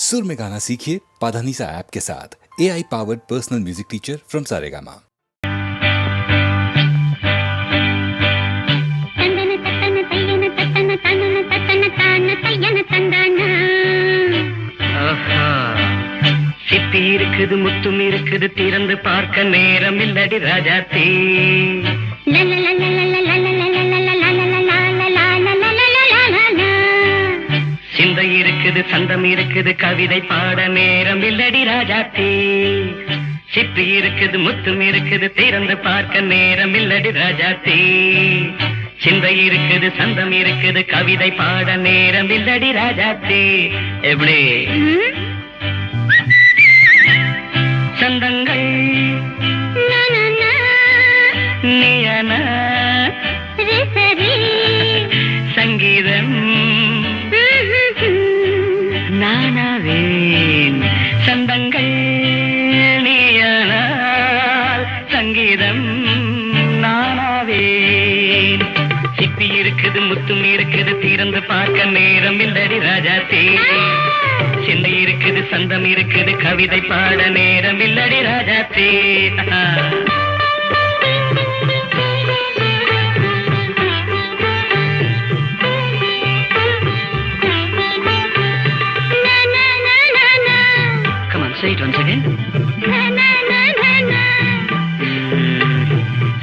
सुर में गाना सीखिए पाधानीसा ऐप के साथ AI powered personal music teacher from Saregama. சிப்பி இருக்குது முத்தும் இருக்குது திறந்து பார்க்க நேரம் இல்லடி ராஜாத்தி. சிந்தை இருக்குது சந்தம் இருக்குது கவிதை பாட நேரம் இல்லடி ராஜாத்தி. சிப்பி இருக்குது முத்தும் இருக்குது திறந்து பார்க்க நேரம் இல்லடி ராஜாத்தி. சிந்தை இருக்குது சந்தம் இருக்குது கவிதை பாட நேரம் இல்லடி ராஜாத்தி. எப்படி சந்தங்கள் நீயன சங்கீதம் நானாவேன். சந்தங்கள் நீயனால் சங்கீதம் நானாவேன். சிப்பி இருக்குது முத்தும் இருக்குது திறந்து பார்க்க நேரம் இல்லடி ராஜாத்தி. சிந்தை இருக்குது சந்தம் இருக்குது கவிதை பாட நேரம் இல்லடி Rajathi. Come on, say it once again.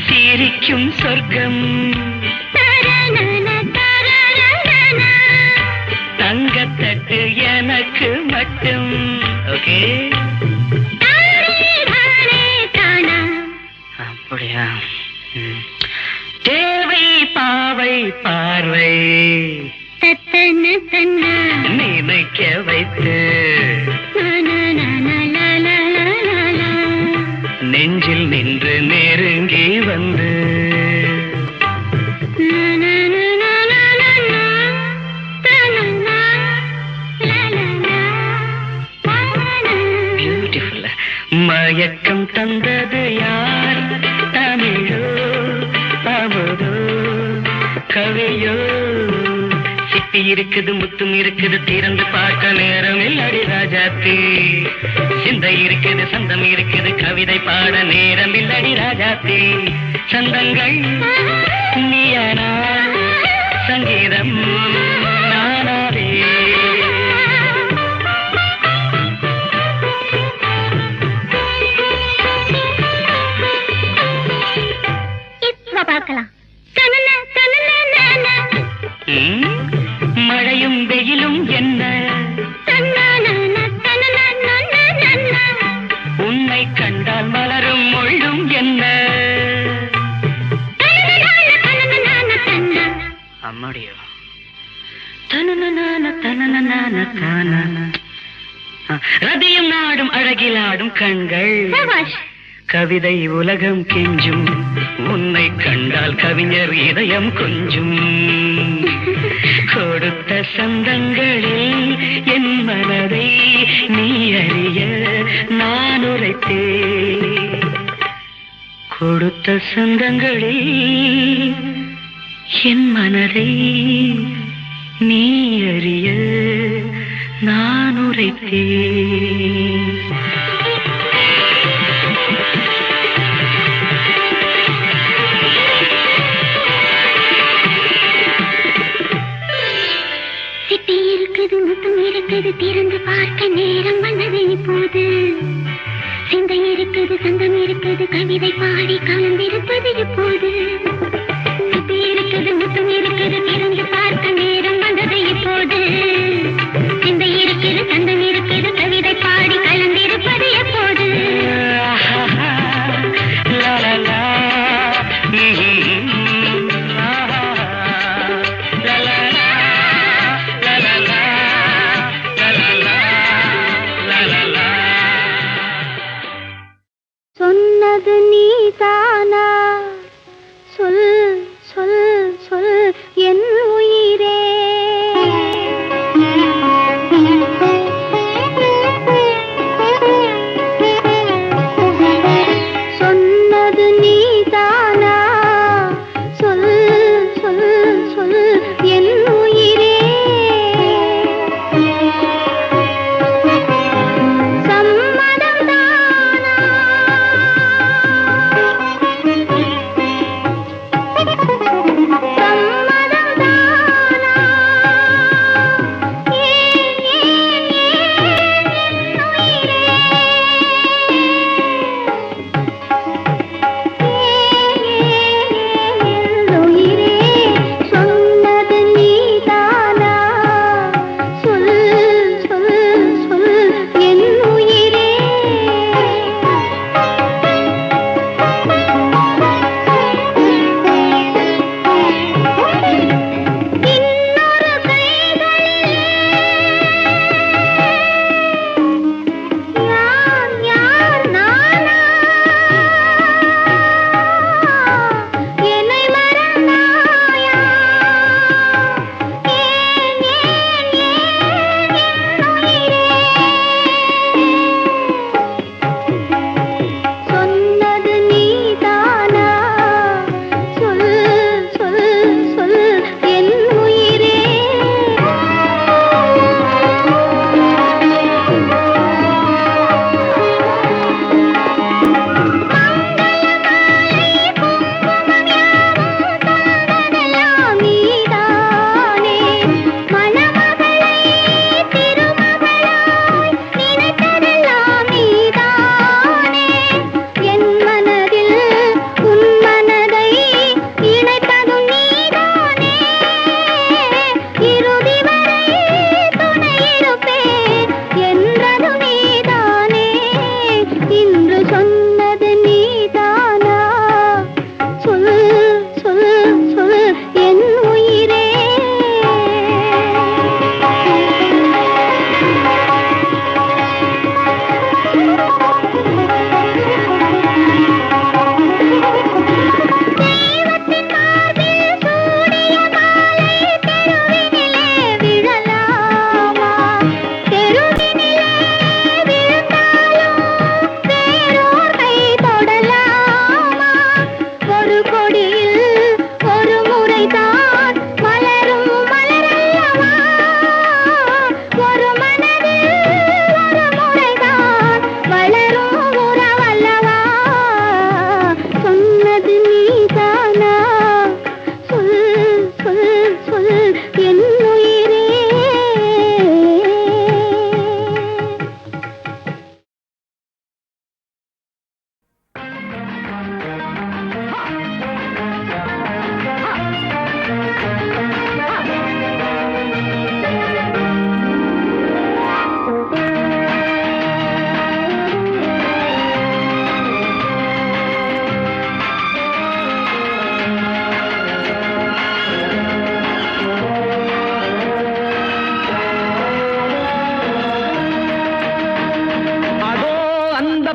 சிரிக்கும் சொர்க்கம் தங்கத்தட்டு எனக்கு மட்டும். ஓகே அப்படியா? தேவை பாவை பார்வை நினைக்க வைத்து நெஞ்சில் நின்று நெருங்கி வந்து மயக்கம் தந்தது யார்? தமிழோ அமுதோ கவியோ? சிப்பி இருக்குது முத்தும் இருக்குது திறந்து பார்க்க நேரம் இல்லடி ராஜாத்தி. சிந்தை இருக்குது சந்தம் இருக்குது கவிதை பாட நேரம் இல்லடி ராஜாத்தி. சந்தங்கள் நீயனா சங்கீதம் நானாவே. பார்க்கலாம். மழையும் வெயிலும் என்ன உன்னை கண்டால் மலரும் மொழியும் என்ன? அம்மாடியோ ரதியும் நாடும் அழகிலாடும் கண்கள் கவிதை உலகம் கெஞ்சும். உன்னை கண்டால் கவிஞர் இதயம் கொஞ்சும். கொடுத்த சந்தங்களில் என் மனதை நீ அறிய நான் உரைத்தேன். கொடுத்த சந்தங்களில் என் மனதை நீ அறிய நான் உரைத்தேன். திறந்து பார்க்க நேரம் வந்தது இப்போது. சிந்தை இருக்குது சந்தம் இருக்குது கவிதை பாடி கலந்திருப்பது இப்போது. சிப்பி இருக்குது முத்தம் இருக்குது திறந்து பார்க்க நேரம் வந்தது இப்போது. சிந்தை இருக்குது சந்தம் இருக்குது கவிதை பாடி கலந்திருப்பது எப்போது. சொன்னது நீதானா? சொல் சொல் சொல் என் உயிரே.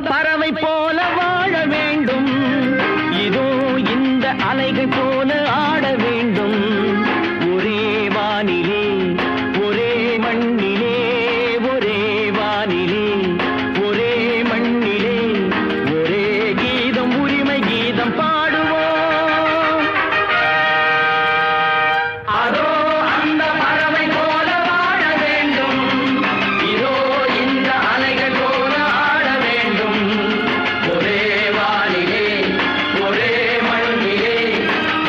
பறவை போல வாழ வேண்டும், இதோ இந்த அலைகள் போல ஆட வேண்டும். ஒரே வானிலே ஒரே மண்ணிலே, ஒரே வானிலே ஒரே மண்ணிலே, ஒரே கீதம் உரிமை கீதம் பாடுவோம். அதோ அந்த பறவை போல வாழ வேண்டும், இதோ இந்த அலைகள் போல ஆட வேண்டும். ஒரே வானிலே ஒரே மண்ணிலே,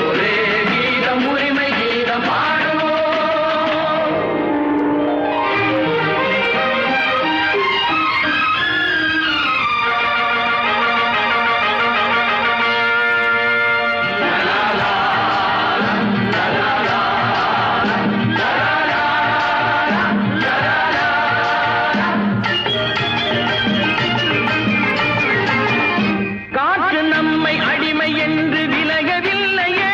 ஒரே கீதம் உரிமை கீதம் பாடுவோம். காற்று நம்மை அடிமை என்று விலகவில்லையே,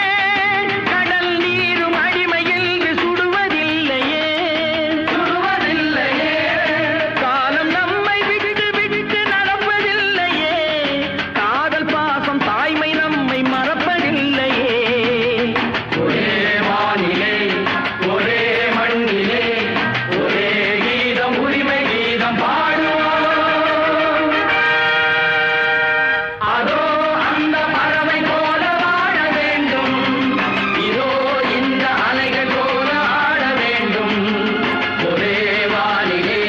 கடல் நீரும் அடிமை என்று சுடுவதில்லையே, சுடுவதில்லையே. காலம் நம்மை விட்டு விட்டு நடப்பதில்லையே, காதல் பாசம் தாய்மை நம்மை மறப்பதில்லையே. ஒரே வானிலே ஒரே மண்ணிலே, ஒரே கீதம் உரிமை கீதம் பாடுவோம். அதோ அந்த பறவை போல வாழ வேண்டும், இதோ இந்த அலைகள் போல ஆட வேண்டும். ஒரே வானிலே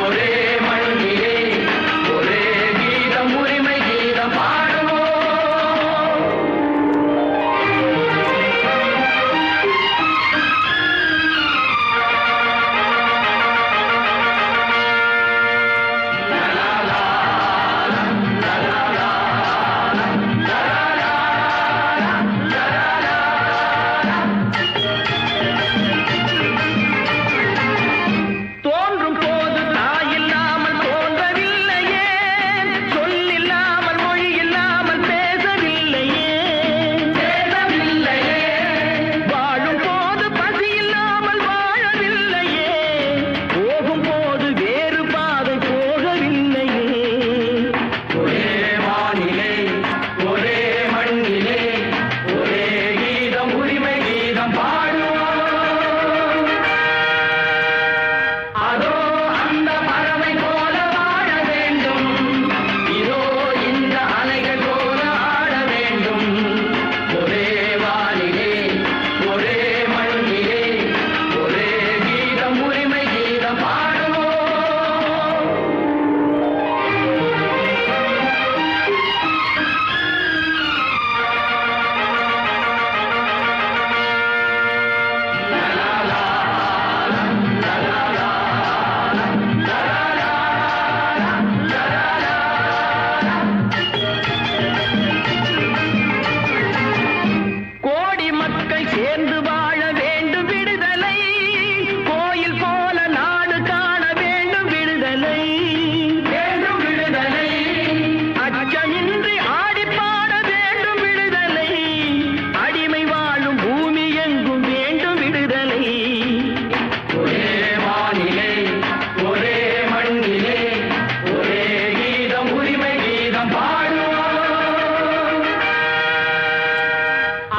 ஒரே மண்ணிலே, ஒரே கீதம் உரிமை கீதம் பாடுவோம். தோன்றும் போது தாயில்லாமல் தோன்றவில்லையே, சொல்லில்லாமல் மொழி இல்லாமல் பேசவில்லையே, பேசவில்லையே. வாழும் போது பசி இல்லாமல் வாழவில்லையே, போகும் போது வேறு பாதை போகவில்லையே. ஒரே வானிலே ஒரே மண்ணிலே, ஒரே கீதம் உரிமை கீதம் பாடுவோம். அதோ அந்த பறவை போல வாழ வேண்டும், இதோ இந்த அலைகள் போல ஆட வேண்டும். ஒரே வானிலே ஒரே மண்ணிலே, ஒரே கீதம் உரிமை கீதம் பாடுவோம். கோடி மக்கள் சேர்ந்து வாழ வேண்டும் விடுதலை, கோயில் போல நாடு காண வேண்டும் விடுதலை, வேண்டும் விடுதலை. அச்சமின்றி ஆடி பாட வேண்டும் விடுதலை, அடிமை வாழும் பூமி எங்கும் வேண்டும் விடுதலை. ஒரே வானிலே ஒரே மண்ணிலே, ஒரே கீதம் உரிமை கீதம் பாடுவோம்.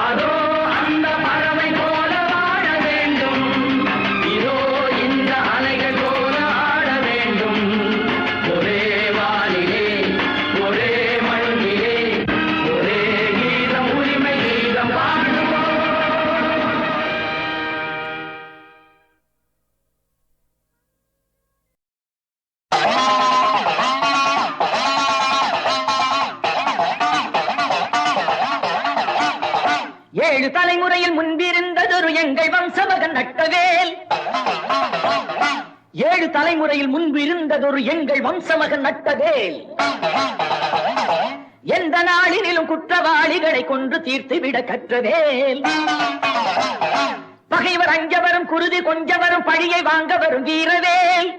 அதோ அந்த பறவை போல வாழ வேண்டும், இதோ இந்த அலைகள் போல ஆட வேண்டும். ஒரே வானிலே ஒரே மண்ணிலே, ஒரே கீதம் உரிமை கீதம் பாடுவோம். ஏழு தலைமுறையில் முன்பிருந்ததொரு எங்கள் வம்சமகன் நட்டவேல், ஏழு தலைமுறையில் முன்பிருந்ததொரு எங்கள் வம்சமகன் நட்டவேல். எந்த நாளினிலும் குற்றவாளிகளை கொன்று தீர்த்துவிட கற்றவேல். பகைவர் அஞ்ச வரும், குருதி கொஞ்ச வரும், பழியை வாங்க வரும் வீரவேல்.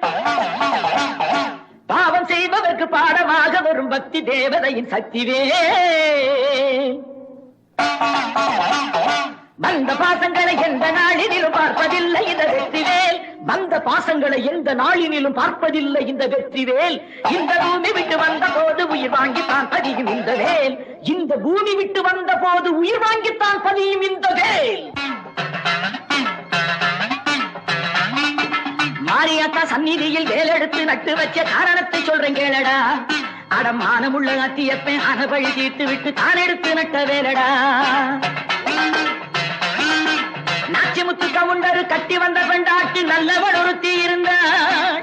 பாவம் செய்பவர்க்கு பாடமாக வரும் பக்தி தேவதையின் சக்திவேல். வந்த பாசங்களை எந்த நாளினிலும் பார்ப்பதில்லை இந்த வெற்றிவேல். வந்த பாசங்களை எந்த நாளினிலும் பார்ப்பதில்லை இந்த வெற்றிவேல். இந்த பூமி விட்டு வந்த போது உயிர் வாங்கித்தான் பதியும் இந்த வேல். இந்த பூமி விட்டு வந்த போது உயிர் வாங்கித்தான் பதியும் இந்த வேல். மாரியாத்தா சந்நிதியில் வேலெடுத்து நட்டு வச்ச காரணத்தை சொல்றேன் கேளடா. அடமானமுள்ள அத்தியப்பை அனபழி தீர்த்து விட்டு தான் எடுத்து நட்ட வேலடா. நாச்சிமுத்து கவுண்டரு கட்டி வந்த பெண்டாட்டி நல்லவள் ஒருத்தி இருந்தாள்.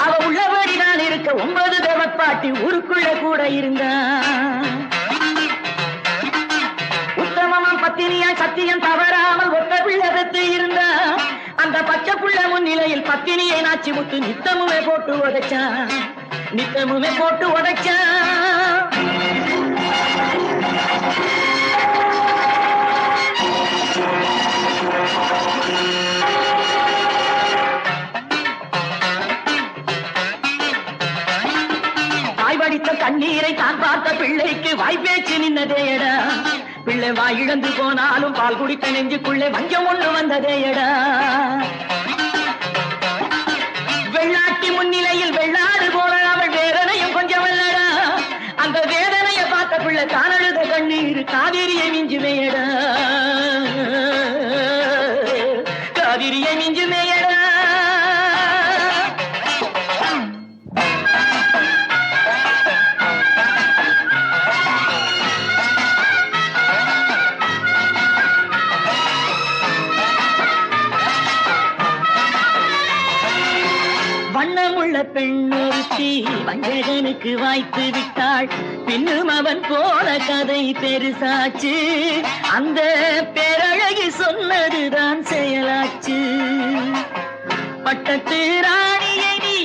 அவ உள்ளபடி நான் இருக்க 9 தேவப்பாட்டி ஊருக்குள்ள கூட இருந்தாள். உத்தமமாம் பத்தினியாய் சத்தியம் தவறாமல் ஒத்த பிள்ளை பெற்று இருந்தாள். அந்த பச்சை புள்ள முன்னிலையில் பத்தினியை நாச்சிமுத்து நித்தமுமே போட்டு உதைச்சான். நித்தமுமே போட்டு உதைச்சான். வாய்வடித்த கண்ணீரை தான் பார்த்த பிள்ளைக்கு வாய்ப்பேச்சு நின்னதேயடா. பிள்ளை வாய் இழந்து போனாலும் பால் குடித்த நெஞ்சுக்குள்ளே வஞ்சம் ஒண்ணு வந்ததேயடா. வெள்ளாட்டி முன்னிலையில் வெள்ளாடு போல அவள் வேதனையும் கொஞ்சம் வெள்ளடா. அந்த வேதனையை பார்த்த பிள்ளை தான் அழுத கண்ணீர் காவிரியை மிஞ்சுமேயடா. காவிரியை மிஞ்சுமேயடா. வண்ணமுள்ள பெண்ணொருத்தி வஞ்சகனுக்கு வாய்த்து விட்டாள். பின்னும் அவன் போன கதை பெருசாச்சு. அந்த பேரழகி சொன்னதுதான் செயலாச்சு. பட்டத்து ராணியை நீ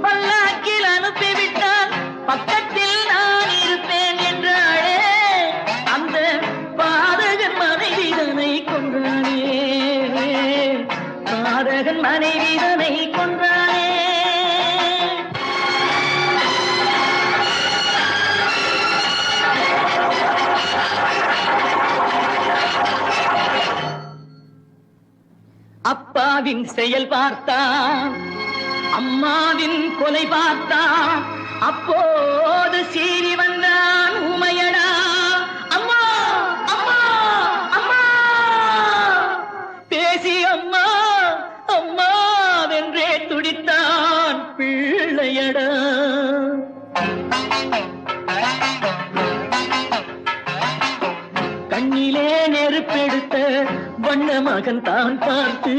பல்லாக்கில் அனுப்பிவிட்டால் பக்கத்தில் நான் இருப்பேன் என்றாளே. அந்த பாதகன் மனைவிதனை கொன்றானே. பாதகன் மனைவிதனை கொன்றானே. அப்பாவின் செயல் பார்த்தான், அம்மாவின் கொலை பார்த்தான். அப்போது சீறி வந்தான் ஊமையடா. அம்மா அம்மா அம்மா பேசி அம்மா அம்மா வென்றே துடித்தான் பிள்ளையடா. கண்ணிலே நெருப்பெடுத்த வண்ண மகன் தான் பார்த்து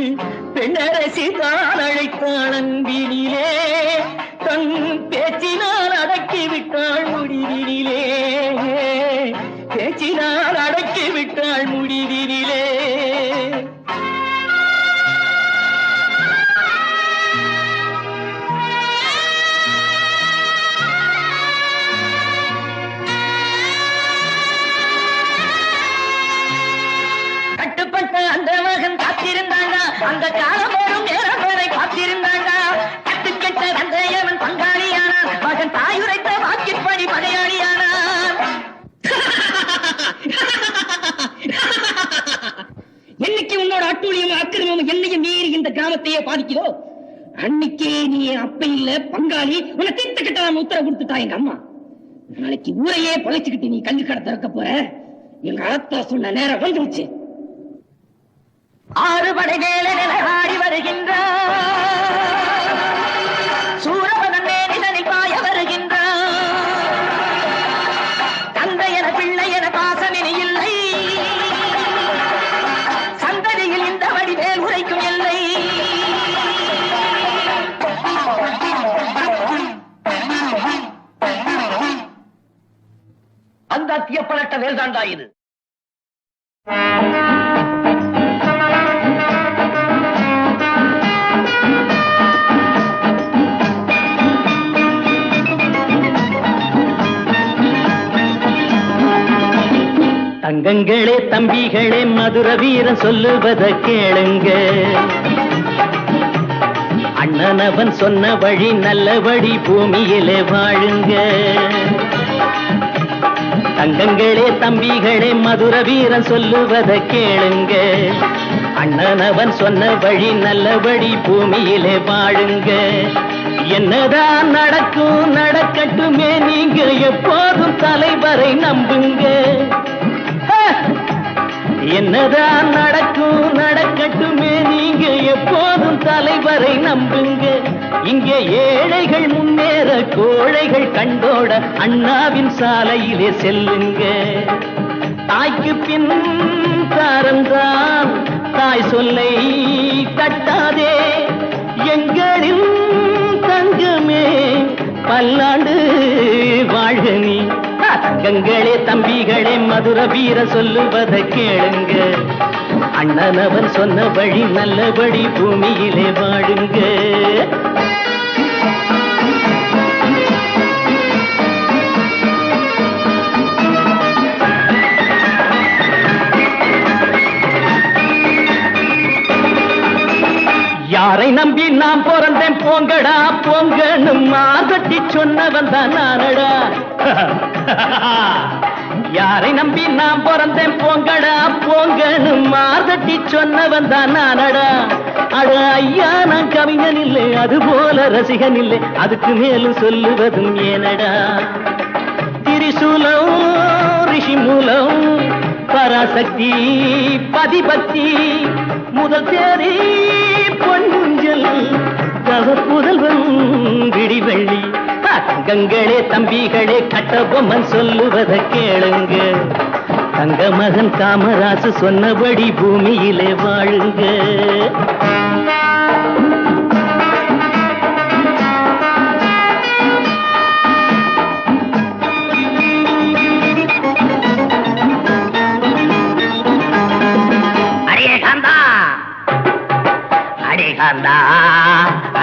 பெண்ணரசி தான் அழைத்தாள் அன்பினிலே. தன் பேச்சினால் அடக்கி விட்டாள் முடிவினிலே. பேச்சினால் அடக்கி விட்டாள் முடிவினிலே. கட்டுப்பட்ட அந்த மகன் காத்திருந்தாங்க. அந்த காலம் வரும் நேரம் வரை காத்திருந்தாங்க. கட்டுக்கட்ட தந்தையவன் பங்காளியானான். மகன் தாயுரைத்த வாக்கிற்படி பகையாளியானான். என்னைக்கு உன்னோட அட்டூழியம் அக்கிரமம் என்னையும் மீறி இந்த கிராமத்தையே பாதிக்குதோ அன்னைக்கே நீ அப்ப இல்ல பங்காளி உன்னை தீர்த்து கட்டலாம் உத்தரவு கொடுத்துட்டா எங்க அம்மா. நாளைக்கு ஊரையே பொழைச்சுக்கிட்டு நீ கல்வி கடை திறக்க போற. எங்க ஆத்தா சொன்ன நேரம் வந்துருச்சு. 6 படை வேலனை ஆடி வருகின்றான். சூரபதன் மேனிதனில் பாய வருகின்றான். தந்தை என பிள்ளை என பாசமினி இல்லை. சந்ததியில் இந்த வடிவேல் உரைக்கும் எல்லை. அந்த அத்தியப்பலட்ட வேல்தாண்டா இது. தங்கங்களே தம்பிகளே மதுர வீரன் சொல்லுவத கேளுங்க. அண்ணனவன் சொன்ன வழி நல்ல வழி பூமியிலே வாழுங்க. தங்கங்களே தம்பிகளே மதுர வீரன் சொல்லுவத கேளுங்க. அண்ணனவன் சொன்ன வழி நல்லபடி பூமியிலே வாழுங்க. என்னதான் நடக்கும் நடக்கட்டுமே, நீங்க எப்போதும் தலைவரை நம்புங்க. என்னதான் நடக்கும் நடக்கட்டுமே, நீங்க எப்போதும் தலைவரை நம்புங்க. இங்கே ஏழைகள் முன்னேற கோழைகள் கண்டோட அண்ணாவின் சாலையிலே செல்லுங்க. தாய்க்கு பின் தாரந்தான், தாய் சொல்லை தட்டாதே. எங்களின் தங்கமே பல்லாண்டு வாழ்க நீ. தங்கங்களே தம்பிகளே மதுர வீர சொல்லுவதை கேளுங்க. அண்ணனவன் சொன்ன வழி நல்லபடி பூமியிலே வாழுங்க. யாரை நம்பி நான் பிறந்தேன் போங்கடா போங்கன்னு மாதட்டி சொன்னவன் தான் நானடா. யாரை நம்பி நான் பிறந்தேன் போங்கடா போங்கன்னு மாதட்டி சொன்னவன் தான் நானடா. அட ஐயா நான் கவிஞன் இல்லை, அது போல ரசிகன் இல்லை, அதுக்கு மேலும் சொல்லுவதும் ஏனடா. திரிசூலம் ரிஷி மூலம் பராசக்தி பதிபக்தி முதல் தேரி பொன்முஞ்சல் தவ புதல்வன் விடிவெள்ளி. தங்கங்களே தம்பிகளே கட்டபொம்மன் சொல்லுவதை கேளுங்க. தங்க மகன் காமராசு சொன்னபடி பூமியிலே வாழுங்க.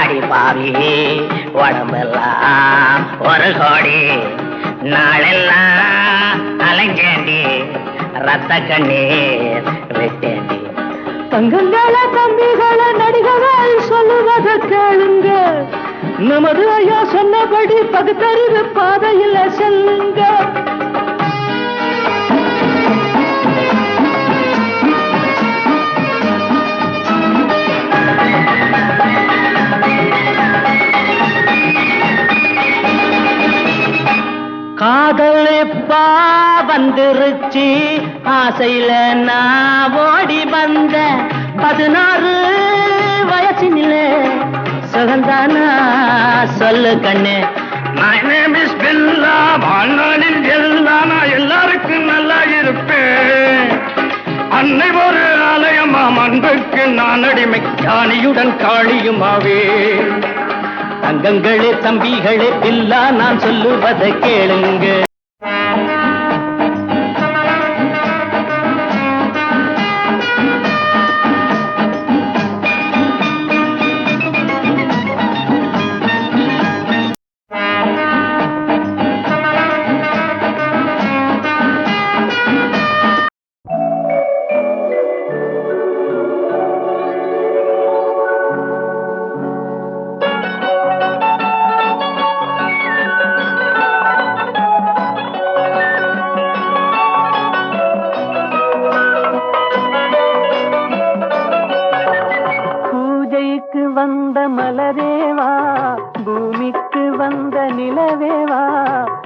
அடி பாவி உடம்பெல்லாம் ஒரு கோடி நாளெல்லாம் அலைஞ்சேண்டி ரத்த கண்ணீர் விட்டேண்டி. தங்கங்கள தம்பிகள நடிகர்கள் சொல்லுவதை கேளுங்க. நமது ஐயா சொன்னபடி பகுத்தறிவு பாதையில செல்லுங்க. காதல் எப்பா வந்துருச்சு, ஆசையில நான் ஓடி வந்த 16 வயசினிலே சுகந்தானா சொல்லு கண்ணு. My name is Bella, வாழ்நாளில் எல்லாம் நான் எல்லாருக்கும் நல்லா இருப்பேன். அன்னை ஒரு ஆலயமாம், அன்புக்கு நான் அடிமை, ஞானியுடன் காளியுமாவே. தங்கங்களே தம்பிகளே பில்லா நான் சொல்லுவதை கேளுங்க. வந்த மலரேவா, பூமிக்கு வந்த நிலவேவா,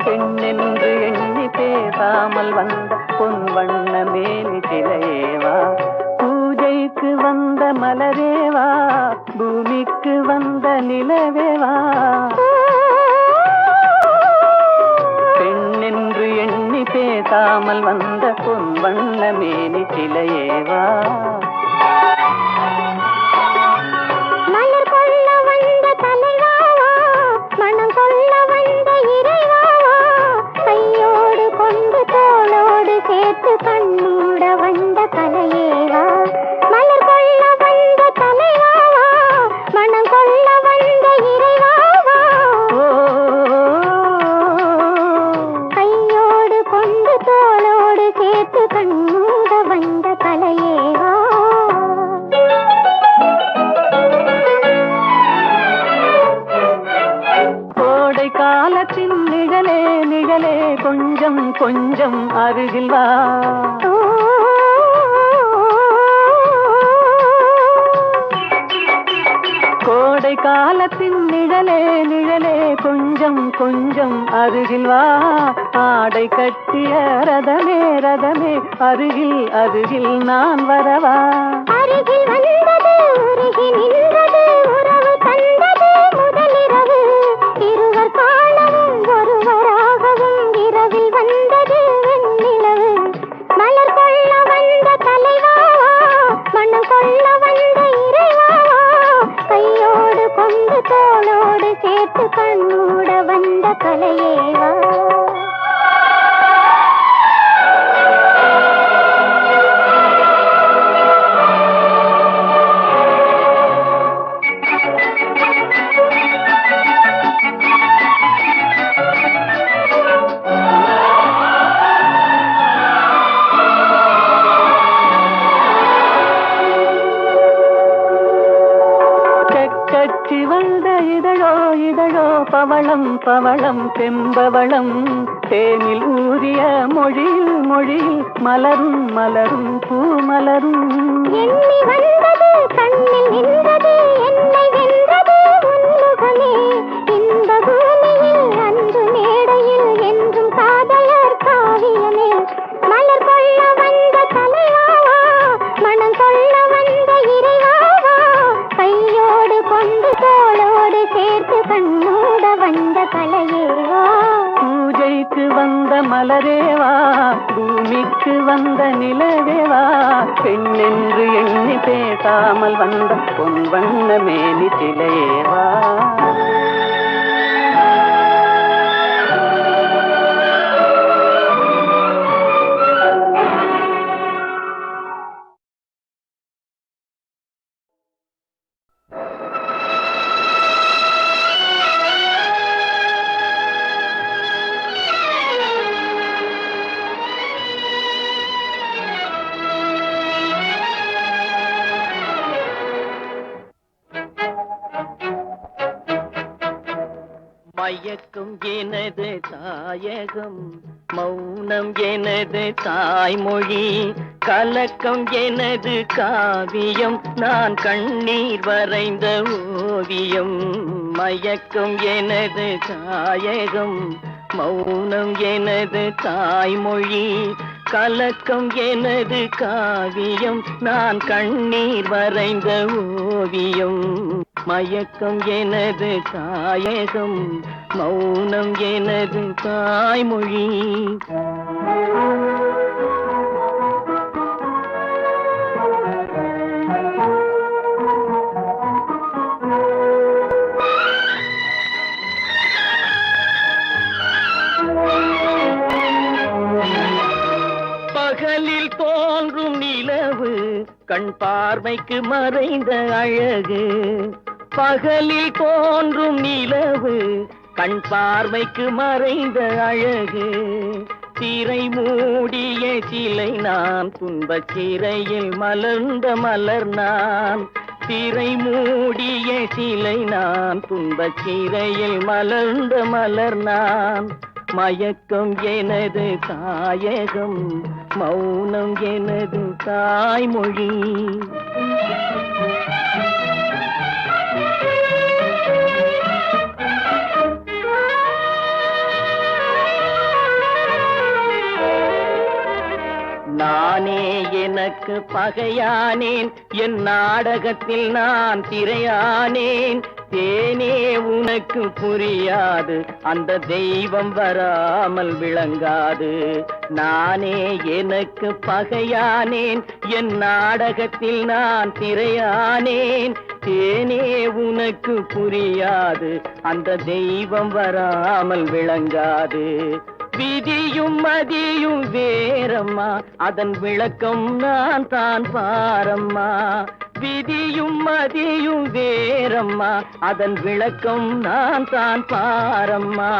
பெண்ணென்று எண்ணி பேசாமல் வந்த பொன் வண்ண மேனி சிலையேவா. பூஜைக்கு வந்த மலரேவா, பூமிக்கு வந்த நிலவேவா, பெண்ணென்று எண்ணி பேசாமல் வந்த பொன் வண்ண மேனி சிலையேவா. கண்ணூட வந்த கலையேவா, மலர் கொள்ள வந்த தலைவாவா, மனம் கொள்ள வந்த இறைவாவா, கையோடு கொண்டு தோளோடு சேர்த்து கண்ணூட வந்த கலையேவா. கோடை காலத்தின் நிழலே நிழலே கொஞ்சம் கொஞ்சம் அருகில் வா. கோடை காலத்தின் நிழலே நிழலே கொஞ்சம் கொஞ்சம் அருகில் வா ஆடை கட்டிய ரதமே ரதமே அருகில் அருகில் நான் வரவா அருகில் வந்தது உருகி நின்றது உறவு தந்தது முதலிரவு இருவர் காணவும் ஒருவராகவும் இரவில் வந்தது வெண்ணிலவு மலர் கொள்ள வந்த தலைவாவா மனம் கொள்ள வந்த இறைவாவா கையோடு கொண்டு தோளோடு சேர்த்து கண்ணூட வந்த கலையேவா கச்சி வந்த இதழோ இதழோ பவளம் பவளம் செம்பவளம் தேனில் ஊறிய மொழியில் மொழியில் மலரும் மலரும் பூ மலரும் எண்ணி வந்தது கண்ணில் நின்றது என்னை வென்றது உன்முகமே இந்த பூமியில் அன்பு மேடையில் என்றும் காதலர் காவியமே மலர் கொள்ள வந்த தலைவாவா மனம் கொள்ள வந்த இறைவாவா கையோடு கொண்டு தோளோடு சேர்த்து கண்ணூட வந்த கலையேவா பூஜைக்கு வந்த மலரேவா பூமிக்கு வந்த நிலவேவா பெண்ணென்று எண்ணி பேசாமல் வந்த பொன் வண்ண மேனி சிலையேவா மயக்கம் எனது தாயகம் மௌனம் எனது தாய்மொழி கலக்கம் எனது காவியம் நான் கண்ணீர் வரைந்த ஓவியம் மயக்கம் எனது தாயகம் மௌனம் எனது தாய்மொழி கலக்கம் எனது காவியம் நான் கண்ணீர் வரைந்த ஓவியம் மயக்கம் எனது தாயகம் மௌனம் எனது தாய்மொழி பகலில் தோன்றும் நிலவு கண் பார்வைக்கு மறைந்த அழகு பகலில் தோன்றும் நிலவு கண் பார்வைக்கு மறைந்த அழகு திரை மூடிய சிலை நான் துன்பச் சிறையில் மலர்ந்த மலர் நான் திரை மூடிய சிலை நான் துன்பச் சிறையில் மலர்ந்த மலர் நான் மயக்கம் எனது தாயகம் மௌனம் எனது தாய்மொழி நானே எனக்கு பகையானேன் என் நாடகத்தில் நான் திரையானேன் தேனே உனக்கு புரியாது அந்த தெய்வம் வராமல் விளங்காது நானே எனக்கு பகையானேன் என் நாடகத்தில் நான் திரையானேன் தேனே உனக்கு புரியாது அந்த தெய்வம் வராமல் விளங்காது விதியும் மதியும் வேறம்மா அதன் விளக்கம் நான் தான் பாரம்மா விதியும் மதியும் வேறம்மா அதன் விளக்கம் நான் தான் பாரம்மா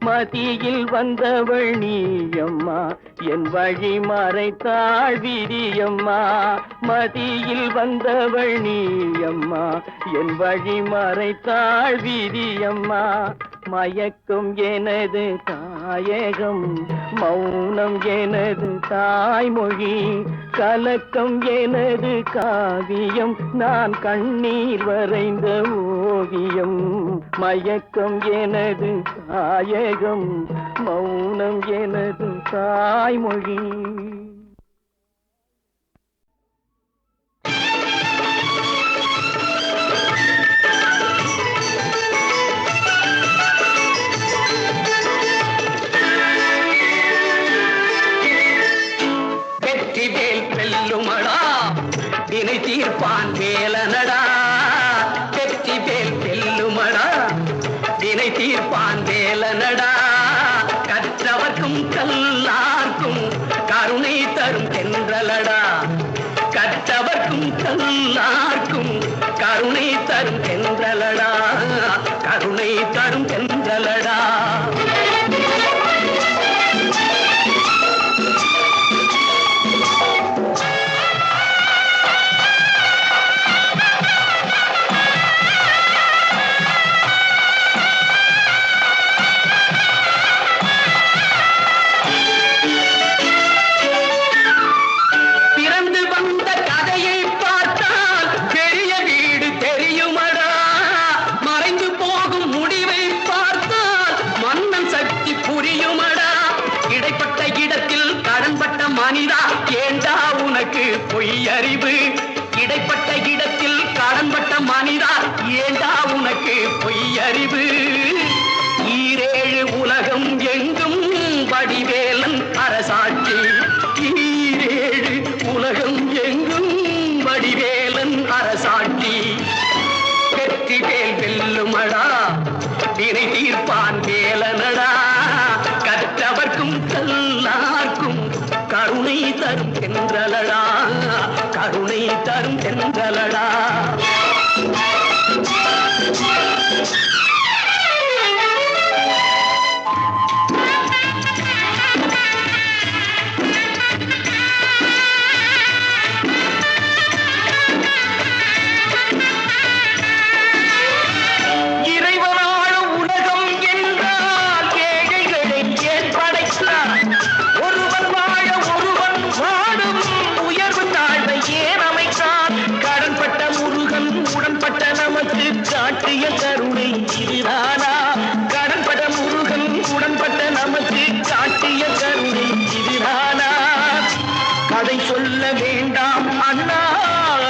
மதியில் வந்தவள் நீயம்மா என் வழி மறைத்தாள் விதியம்மா மதியில் வந்தவள் நீயம்மா என் வழி மறைத்தாள் விதியம்மா மயக்கம் எனது தாயகம் மௌனம் எனது தாய்மொழி கலக்கம் எனது காவியம் நான் கண்ணீர் வரைந்த ஓவியம் மயக்கம் எனது தாயகம் மௌனம் எனது தாய்மொழி. வினை தீர்ப்பான் வேலனடா, வெற்றி வேல் வெல்லுமடா, வினை தீர்ப்பான் வேலனடா. கற்றவர்க்கும் கல்லார்க்கும் கருணை தரும் தென்றலடா, கற்றவர்க்கும் கல்லார்க்கும் கருணை தரும் தென்றலடா, கருணை தரும் தென்றலடா. பொய்யறிவு இடைப்பட்ட இடத்தில் கடன்பட்ட மனிதா, ஏண்டா உனக்கு பொய்யறிவு? ஈரேழு உலகம் எங்கும் வடிவேலன் அரசாட்சி, ஈரேழு உலகம் எங்கும் வடிவேலன் அரசாட்சி. வெற்றி வேல் வெல்லுமடா, வினை தீர்ப்பான் வேலனடா. கற்றவர்க்கும் கல்லார்க்கும் கருணை தரும் தென்றலடா, கருணை தரும் தென்றலடா. காட்டிய கருணை இதுதானா? கடன்பட முருகன் உடன்பட்ட நமக்கு காட்டிய கருணை இதுதானா? கதை சொல்ல வேண்டாம் அண்ணா,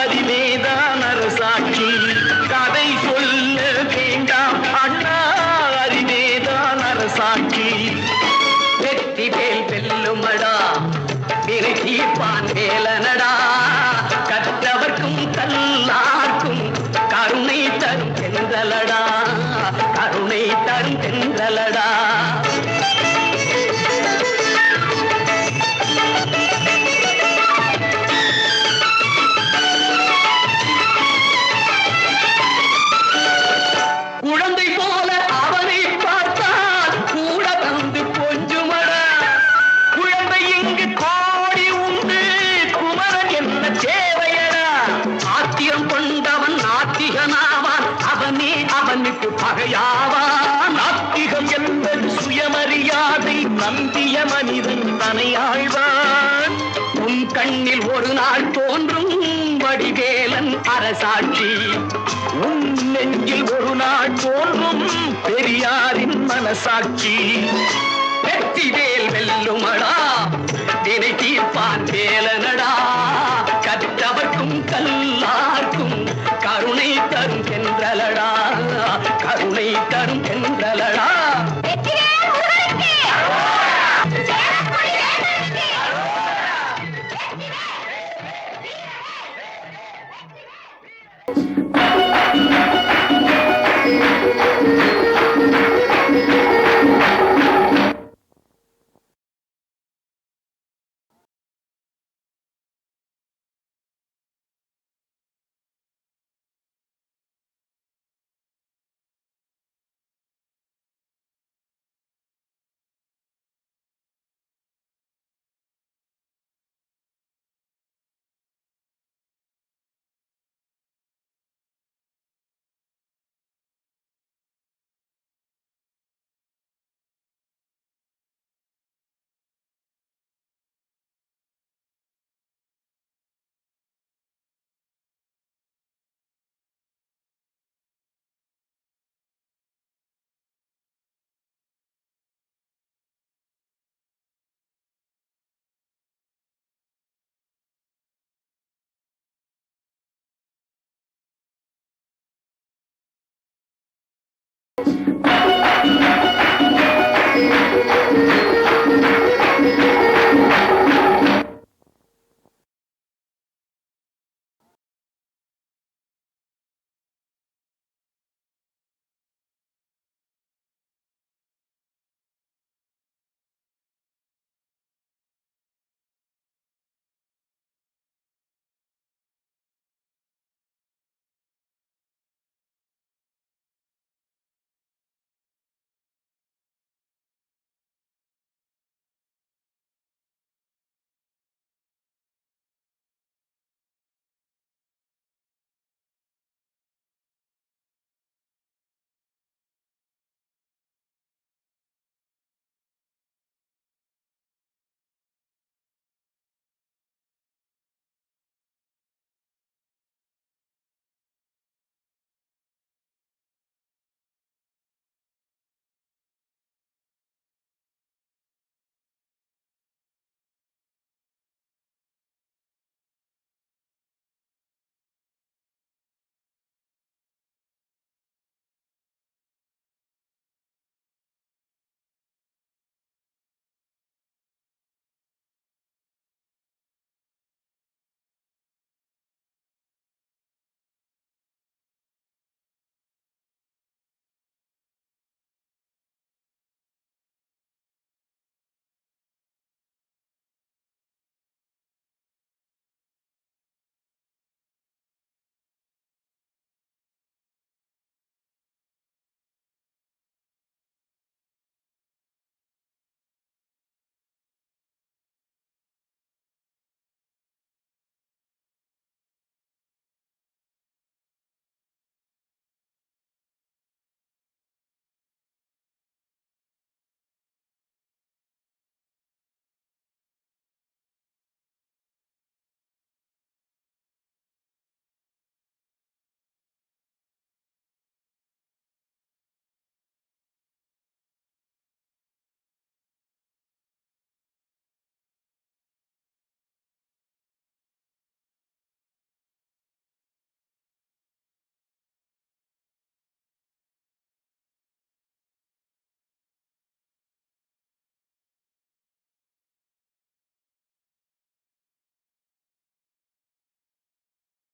அறிவேதான் அரசாட்சி. கதை சொல்ல வேண்டாம் அண்ணா, அறிவேதான் அரசாட்சி. வெற்றி வேல் வெல்லுமடா, வினை தீர்ப்பான் வேலனடா. கற்றவர்க்கும் கல்லார்க்கும் கருணை தரும் தென்றலடா, கருணை தரும் தென்றலடா. குழந்தை போல அவனை பார்த்தால் கூட வந்து கொஞ்சுமடா. குழந்தை இங்கு கோடி உண்டு, குமரன் என்ன தேவையடா. ஆத்திரம் கொண்டவன் நாத்திகனாவான், அவனே அவனுக்கு பகையாவான். நாத்திகம் என்பது சுயமரியாதை, நம்பிய மனிதன் தனை ஆழ்வான். உன் கண்ணில் ஒரு நாள் தோன்றும் வடிவேலன் அரசாட்சி, உன் நெஞ்சில் ஒரு நாள் தோன்றும் பெரியாரின் மனசாட்சி. வெற்றி வேல் வெல்லுமடா, வினை தீர்ப்பான் வேலனடா.